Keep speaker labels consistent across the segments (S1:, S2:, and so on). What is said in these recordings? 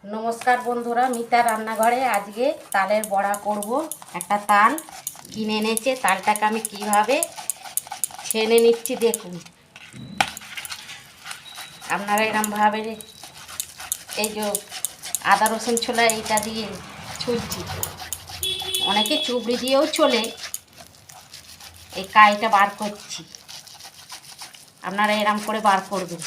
S1: নমস্কার বন্ধুরা, মিতা রান্নাঘরে আজকে তালের বড়া করব। একটা তাল কিনে এনেছে, তালটাকে আমি কিভাবে ছেনে নিচ্ছি দেখুন। আপনারা এরকমভাবে এই যে আদা রসুন ছোলা এইটা দিয়ে ছুলছি, অনেকে চুবড়ি দিয়েও চলে। এই কাইটা বার করছি, আপনারা এরম করে বার করবেন।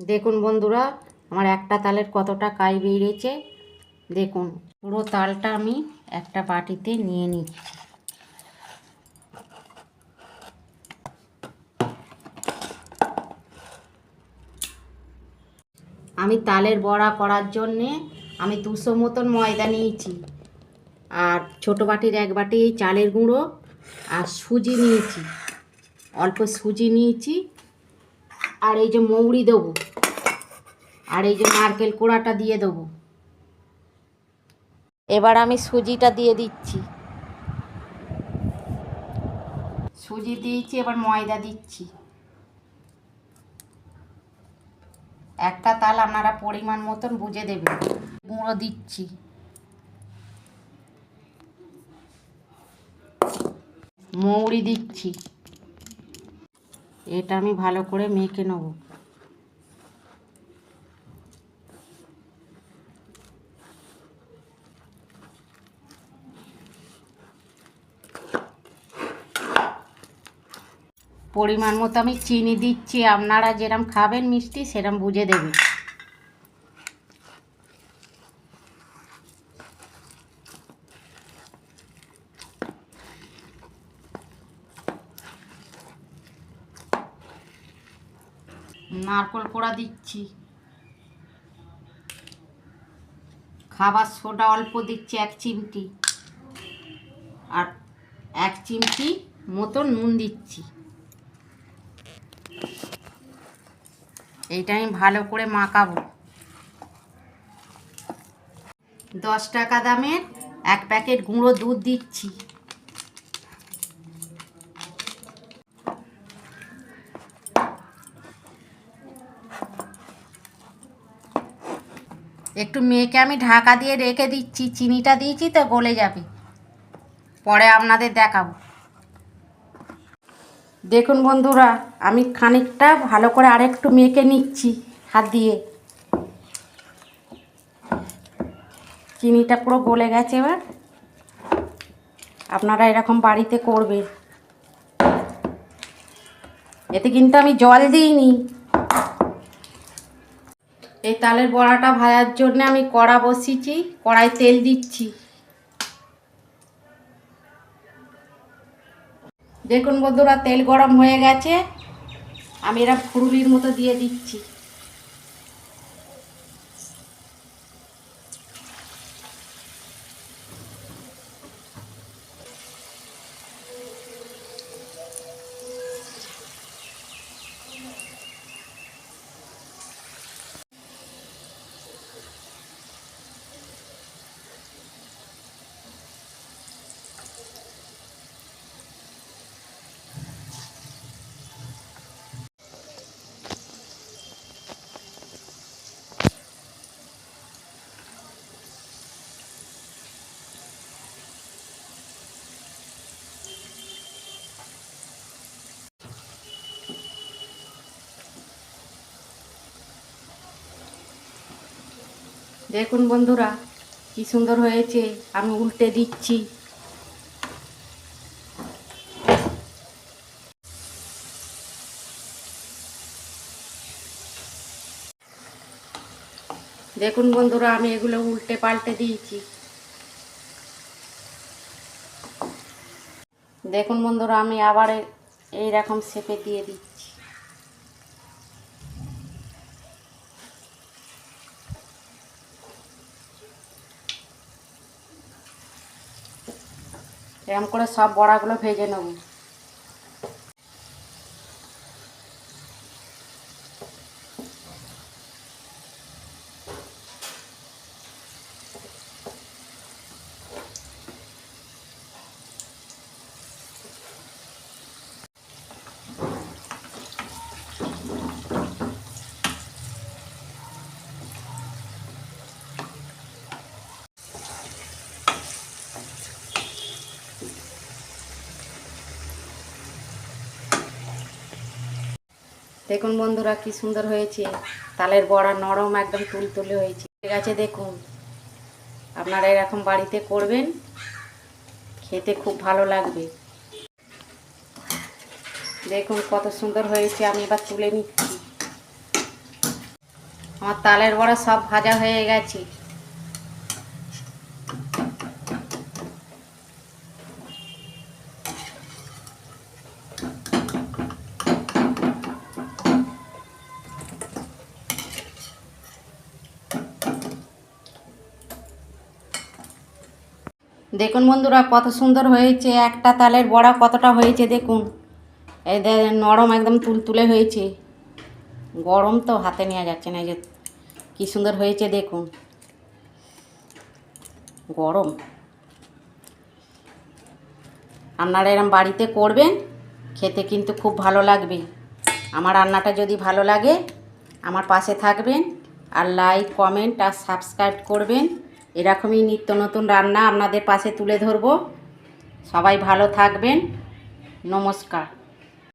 S1: দেখুন বন্ধুরা, আমার একটা তালের কতটা কাই বেরিয়েছে দেখুন। পুরো তালটা আমি একটা বাটিতে নিয়ে নিচ্ছি। আমি তালের বড়া করার জন্যে আমি 200 মতন ময়দা নিয়েছি, আর ছোটো বাটির এক বাটি চালের গুঁড়ো আর সুজি নিয়েছি, অল্প সুজি নিয়েছি। আর এই যে মৌরি দেবো, আর এই যে নারকেল কোড়াটা দিয়ে দেবো। এবার আমি সুজিটা দিয়ে দিচ্ছি, সুজি দিয়েছি। এবার ময়দা দিচ্ছি। একটা তাল আপনারা পরিমাণ মতন বুঝে দেবেন। গুঁড়ো দিচ্ছি, মৌরি দিচ্ছি। এটা আমি ভালো করে মেখে নেব। পরিমাণ মতো আমি চিনি দিচ্ছি, আপনারা যেরকম খাবেন মিষ্টি সেরকম বুঝে দেবেন। নারকেল কোড়া দিচ্ছি, খাবার সোডা অল্প দিচ্ছি 1 চিমটি, আর 1 চিমটি মতো নুন দিচ্ছি। এইটা আমি ভালো করে মাখাবো। 10 টাকা দামের 1 প্যাকেট গুঁড়ো দুধ দিচ্ছি। একটু মেখে আমি ঢাকা দিয়ে রেখে দিচ্ছি। চিনিটা দিয়েছি তো গলে যাবে, পরে আপনাদের দেখাবো। দেখুন বন্ধুরা, আমি খানিকটা ভালো করে আরেকটু মেখে নিচ্ছি হাত দিয়ে। চিনিটা পুরো গলে গেছে। এবার আপনারা এরকম বাড়িতে করবেন। এতে কিন্তু আমি জল দিইনি। এই তালের বড়াটা ভাজার জন্য আমি কড়া বসিয়েছি, কড়াই তেল দিচ্ছি। দেখুন বন্ধুরা, তেল গরম হয়ে গেছে। আমি এরকম ফুরুলির মতো দিয়ে দিচ্ছি। দেখুন বন্ধুরা, কি সুন্দর হয়েছে। আমি উল্টে দিচ্ছি। দেখুন বন্ধুরা, আমি এগুলো উল্টে পাল্টে দিয়েছি। দেখুন বন্ধুরা, আমি আবার এইরকম শেপে দিয়ে দিচ্ছি। এরকম করে সব বড়াগুলো ভেজে নেব। দেখুন বন্ধুরা কি সুন্দর হয়েছে, তালের বড়া নরম একদম তুলতুলে হয়েছে। ঠিক আছে, দেখুন আপনারা এরকম বাড়িতে করবেন, খেতে খুব ভালো লাগবে। দেখুন কত সুন্দর হয়েছে। আমি এবার তুলে নিচ্ছি। আমার তালের বড়া সব ভাজা হয়ে গেছে। দেখুন বন্ধুরা কত সুন্দর হয়েছে। একটা তালের বড়া কতটা হয়েছে দেখুন। এই নরম একদম তুলতুলে হয়েছে। গরম তো হাতে নেওয়া যাচ্ছে না। এই যে কী সুন্দর হয়েছে দেখুন, গরম। আপনারা এরম বাড়িতে করবেন, খেতে কিন্তু খুব ভালো লাগবে। আমার রান্নাটা যদি ভালো লাগে আমার পাশে থাকবেন, আর লাইক, কমেন্ট আর সাবস্ক্রাইব করবেন। এরকমই নিত্য নতুন রান্না আপনাদের পাশে তুলে ধরবো। সবাই ভালো থাকবেন। নমস্কার।